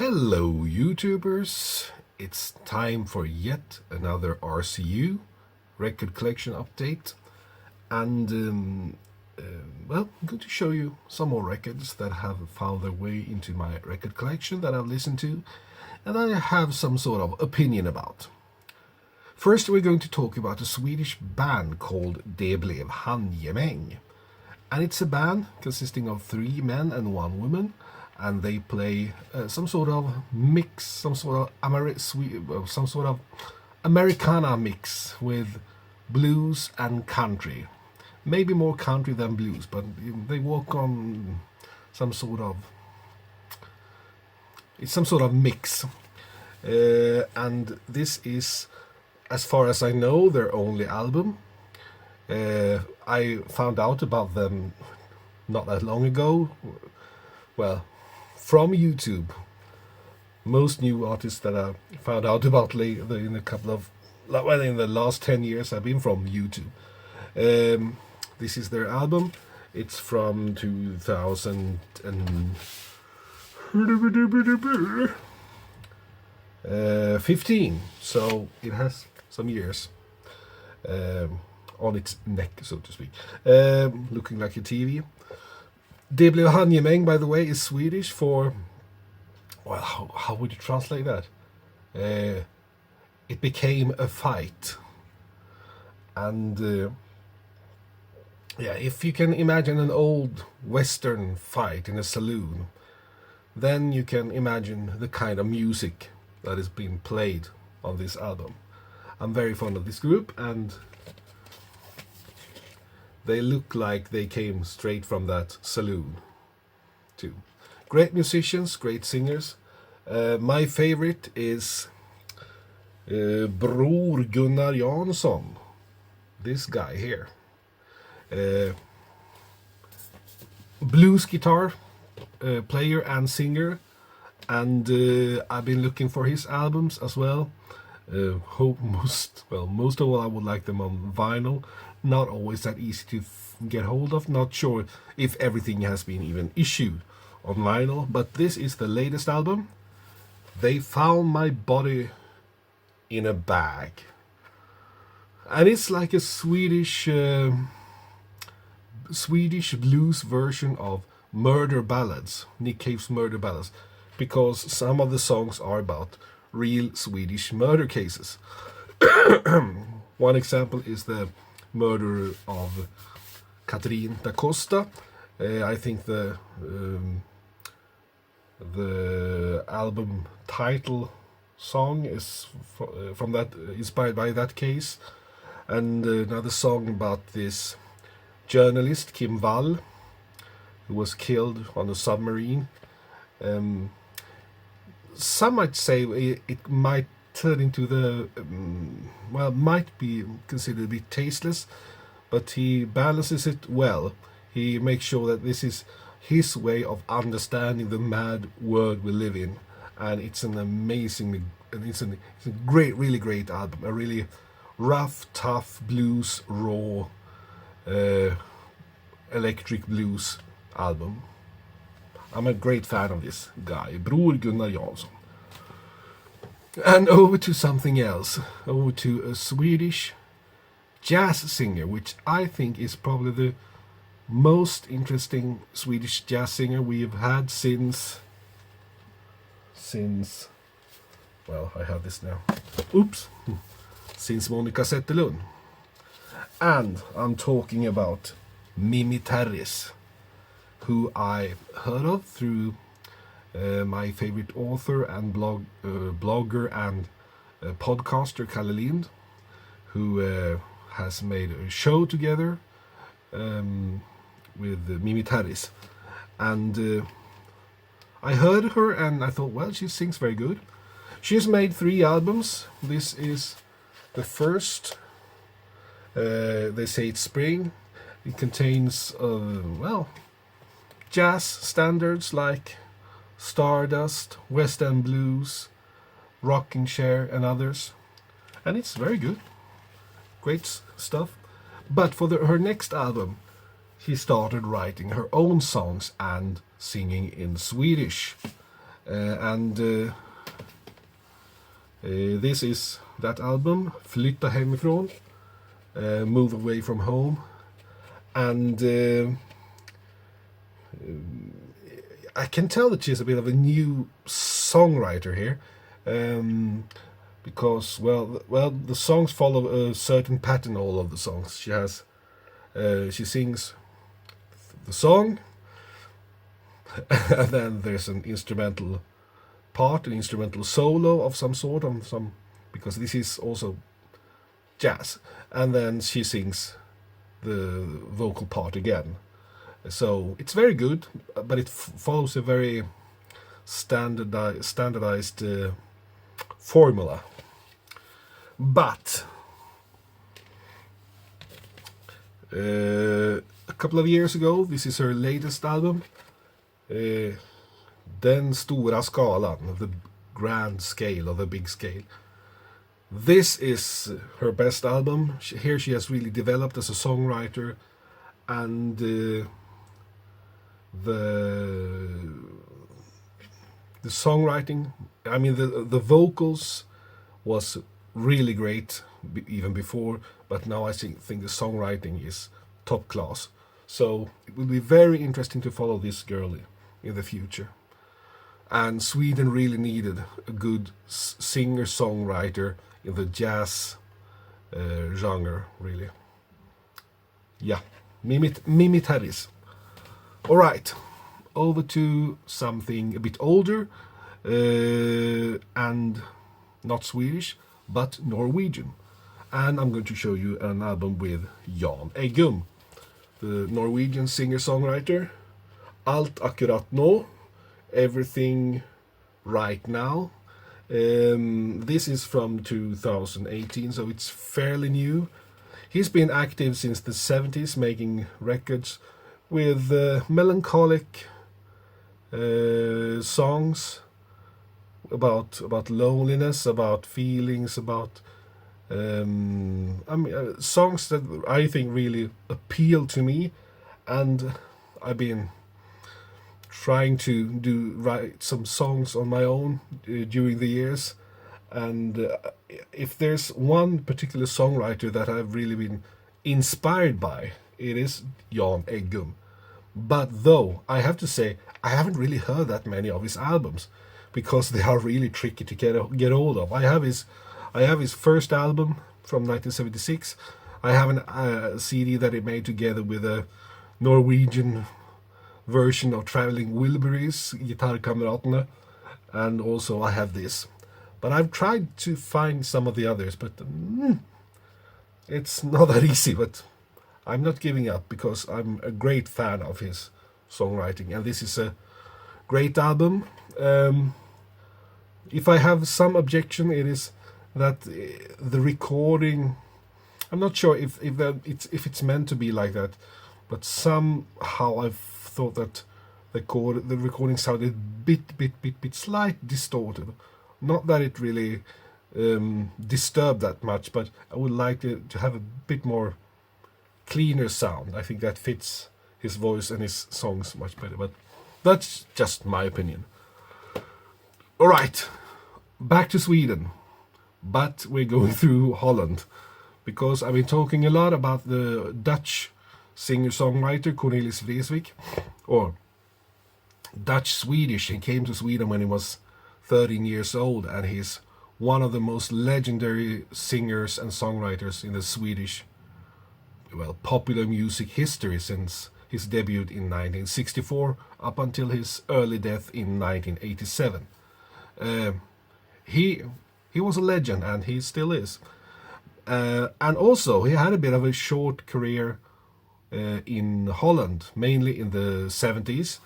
Hello YouTubers, it's time for yet another RCU record collection update, and well, I'm going to show you some more records that have found their way into my record collection that I've listened to and I have some sort of opinion about. First, we're going to talk about a Swedish band called Det blev handgemäng, and it's a band consisting of 3 men and 1 woman, and they play some sort of mix, some sort of Americana mix with blues and country. Maybe more country than blues, but they walk on some sort of mix. And this is, as far as I know, their only album. I found out about them not that long ago. Well, from YouTube. Most new artists that I found out about in the last 10 years have been from YouTube. This is their album. It's from 2015, so it has some years on its neck, so to speak. Looking like a TV. Det blev handgemäng, by the way, is Swedish for, well, how would you translate that? It became a fight. And yeah, if you can imagine an old western fight in a saloon, then you can imagine the kind of music that is being played on this album. I'm very fond of this group, and they look like they came straight from that saloon too. Great musicians, great singers. My favorite is Bror Gunnar Jansson. This guy here. Blues guitar player and singer. And I've been looking for his albums as well. Most of all, I would like them on vinyl. Not always that easy to get hold of. Not sure if everything has been even issued on vinyl, but this is the latest album. They Found My Body in a Bag, and it's like a Swedish blues version of Murder Ballads, Nick Cave's Murder Ballads, because some of the songs are about real Swedish murder cases. One example is the murder of Catherine da Costa. I think the album title song is from that, inspired by that case. And another song about this journalist Kim Wall, who was killed on a submarine. Some might say it might turn into might be considered a bit tasteless, but he balances it well. He makes sure that this is his way of understanding the mad world we live in, and it's a really great album. A really rough, tough blues, raw, electric blues album. I'm a great fan of this guy, Bror Gunnar Jansson. And over to something else, over to a Swedish jazz singer, which I think is probably the most interesting Swedish jazz singer we've had since well, I have this now. Oops. Since Monica Zetterlund. And I'm talking about Mimi Terris, who I heard of through my favorite author and blogger and podcaster Kalle Lind, who has made a show together with Mimi Terris. And I heard her and I thought, well, she sings very good. She's made 3 albums. This is the first. They say it's spring. It contains jazz standards like Stardust, West End Blues, Rocking Chair, and others, and it's very good, great stuff. But for her next album, she started writing her own songs and singing in Swedish. This is that album, Flytta hemifrån, Move Away From Home. And I can tell that she's a bit of a new songwriter here, because well, the songs follow a certain pattern. All of the songs she sings the song, and then there's an instrumental part, an instrumental solo of some sort, because this is also jazz, and then she sings the vocal part again. So it's very good, but it follows a very standardized formula. But a couple of years ago, this is her latest album, Den stora skalan, the grand scale, or the big scale. This is her best album. Here she has really developed as a songwriter, and the songwriting, I mean the vocals was really great even before, but now I think the songwriting is top class. So it will be very interesting to follow this girl in the future. And Sweden really needed a good singer-songwriter in the jazz genre, really. Yeah, Mimi Terris. All right, over to something a bit older, and not Swedish, but Norwegian. And I'm going to show you an album with Jan Eggum, the Norwegian singer-songwriter. Alt akkurat nå, Everything Right Now. This is from 2018, so it's fairly new. He's been active since the 70s, making records with melancholic songs about loneliness, about feelings, about songs that I think really appeal to me, and I've been trying to write some songs on my own during the years. And if there's one particular songwriter that I've really been inspired by, it is Jan Eggum. But though, I have to say, I haven't really heard that many of his albums, because they are really tricky to get hold of. I have his first album from 1976. I have a CD that he made together with a Norwegian version of Traveling Wilburys, Gitarkameratene, and also I have this. But I've tried to find some of the others, but it's not that easy. But I'm not giving up, because I'm a great fan of his songwriting, and this is a great album. If I have some objection, it is that the recording, I'm not sure if it's meant to be like that, but somehow I've thought that the recording sounded bit slight distorted. Not that it really disturbed that much, but I would like to have a bit more cleaner sound. I think that fits his voice and his songs much better, but that's just my opinion. All right, back to Sweden, but we're going through Holland, because I've been talking a lot about the Dutch singer-songwriter Cornelis Vreeswijk, or Dutch-Swedish. He came to Sweden when he was 13 years old, and he's one of the most legendary singers and songwriters in the Swedish, popular music history, since his debut in 1964 up until his early death in 1987. He was a legend, and he still is. And also, he had a bit of a short career in Holland, mainly in the 70s,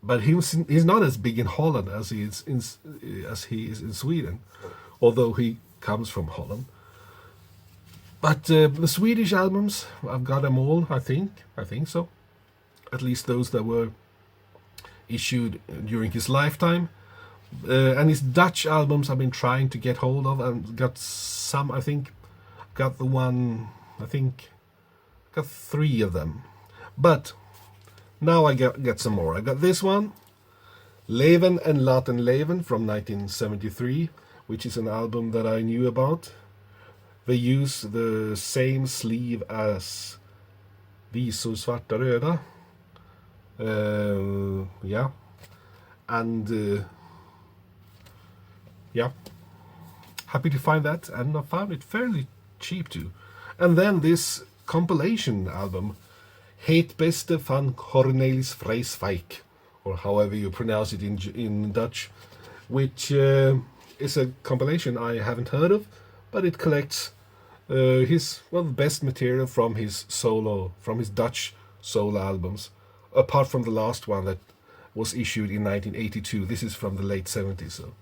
but he's not as big in Holland as he is in Sweden, although he comes from Holland. But the Swedish albums, I've got them all. I think so, at least those that were issued during his lifetime. And his Dutch albums I've been trying to get hold of, and got some. Got 3 of them, but now I get some more. I got this one, Leven and Laten Leven from 1973, which is an album that I knew about. They use the same sleeve as Visor svarta röda. Yeah. And yeah, happy to find that, and I found it fairly cheap too. And then this compilation album, Het Beste van Cornelis Vreeswijk, or however you pronounce it in Dutch, which is a compilation I haven't heard of, but it collects his best material from his Dutch solo albums, apart from the last one that was issued in 1982. This is from the late 70s, so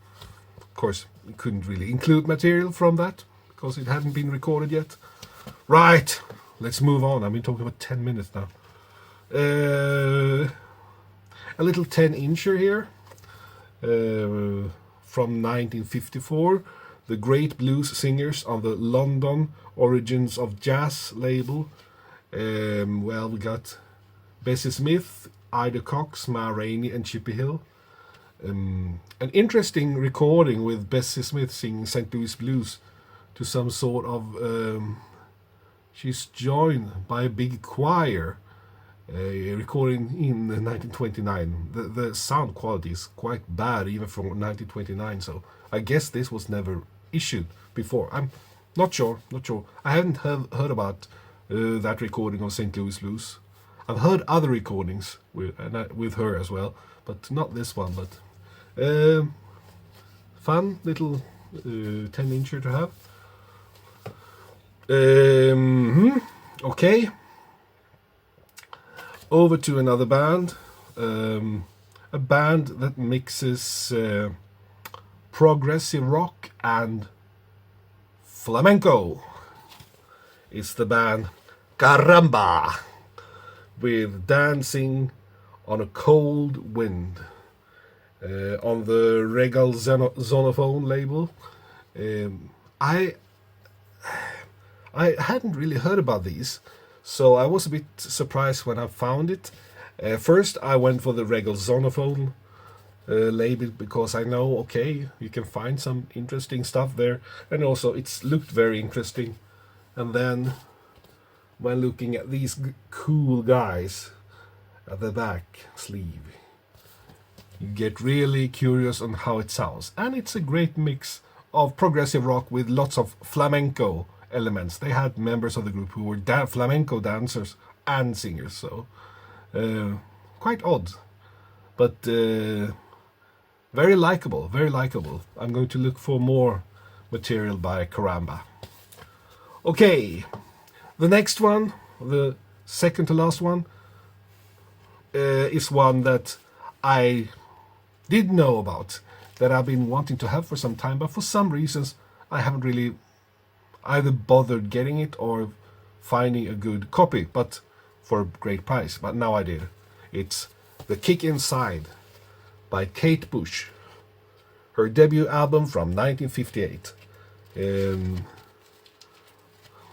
of course we couldn't really include material from that because it hadn't been recorded yet. Right, let's move on. I've been talking about 10 minutes now. A little 10-incher here from 1954. The great blues singers on the London Origins of Jazz label. We got Bessie Smith, Ida Cox, Ma Rainey, and Chippy Hill. An interesting recording with Bessie Smith singing St. Louis Blues to some sort of... she's joined by a big choir, recording in 1929. The sound quality is quite bad even from 1929, so I guess this was never issued before. I'm not sure. I haven't heard about that recording of St. Louis Blues. I've heard other recordings with her as well, but not this one. But fun little 10-incher to have. Okay. Over to another band. A band that mixes progressive rock and flamenco. It's the band Caramba, with Dancing on a Cold Wind on the Regal Zonophone label. I hadn't really heard about these, so I was a bit surprised when I found it. First I went for the Regal Zonophone label because I know, okay, you can find some interesting stuff there, and also it's looked very interesting. And then when looking at these cool guys at the back sleeve, you get really curious on how it sounds. And it's a great mix of progressive rock with lots of flamenco elements. They had members of the group who were flamenco dancers and singers, so quite odd, but very likable. I'm going to look for more material by Caramba. Okay, the next one, the second to last one, is one that I did know about, that I've been wanting to have for some time, but for some reasons I haven't really either bothered getting it or finding a good copy, but for a great price. But now I did. It's The Kick Inside by Kate Bush, her debut album from 1958.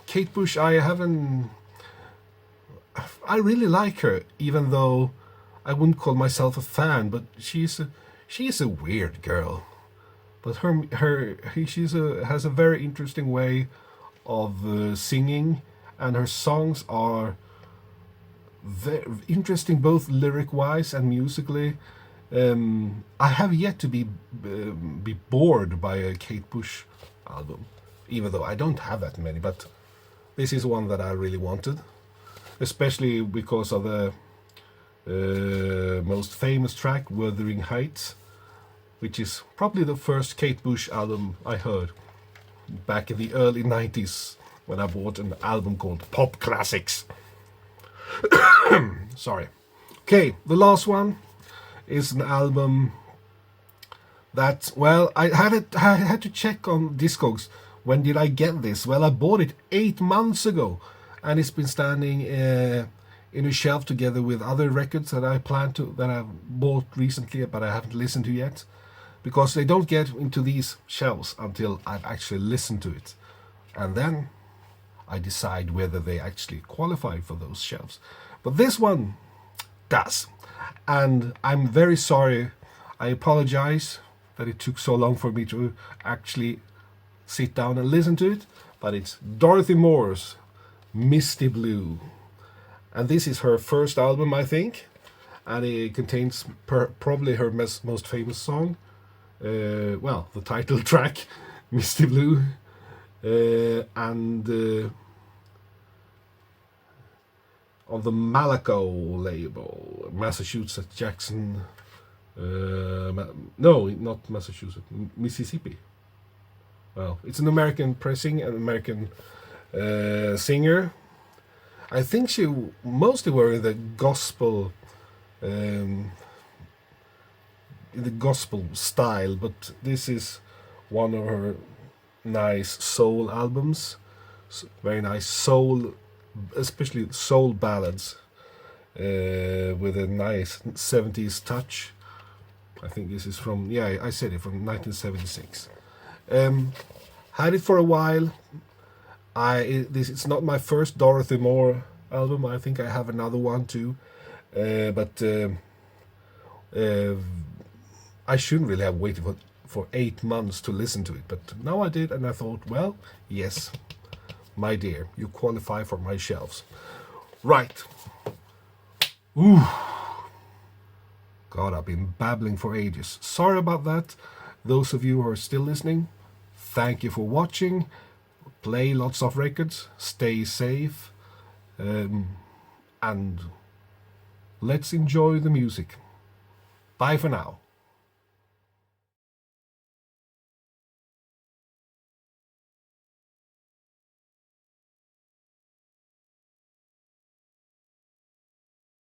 Kate Bush, I really like her, even though I wouldn't call myself a fan, but she's a weird girl. But she has a very interesting way of singing, and her songs are very interesting, both lyric-wise and musically. I have yet to be bored by a Kate Bush album, even though I don't have that many. But this is one that I really wanted, especially because of the most famous track, Wuthering Heights, which is probably the first Kate Bush album I heard back in the early 90s when I bought an album called Pop Classics. Sorry. Okay, the last one is an album that, well, I had to check on Discogs. When did I get this? Well, I bought it 8 months ago, and it's been standing in a shelf together with other records that I've bought recently but I haven't listened to yet, because they don't get into these shelves until I've actually listened to it, and then I decide whether they actually qualify for those shelves. But this one does, and I'm very sorry I apologize that it took so long for me to actually sit down and listen to it, but it's Dorothy Moore's Misty Blue. And this is her first album, I think, and it contains probably her most famous song, well, the title track, Misty Blue, and on the Malaco label, Massachusetts Jackson, no, not Massachusetts, Mississippi. Well, it's an American pressing, an American singer. I think she mostly were in the gospel style, but this is one of her nice soul albums. Very nice soul, especially soul ballads, with a nice 70s touch. I think this is from, yeah, I said it, from 1976. Had it for a while. It's not my first Dorothy Moore album. I think I have another one too, but I shouldn't really have waited for 8 months to listen to it. But now I did, and I thought, well, yes, my dear, you qualify for my shelves. Right. Ooh. God, I've been babbling for ages. Sorry about that. Those of you who are still listening, thank you for watching. Play lots of records, stay safe, and let's enjoy the music. Bye for now.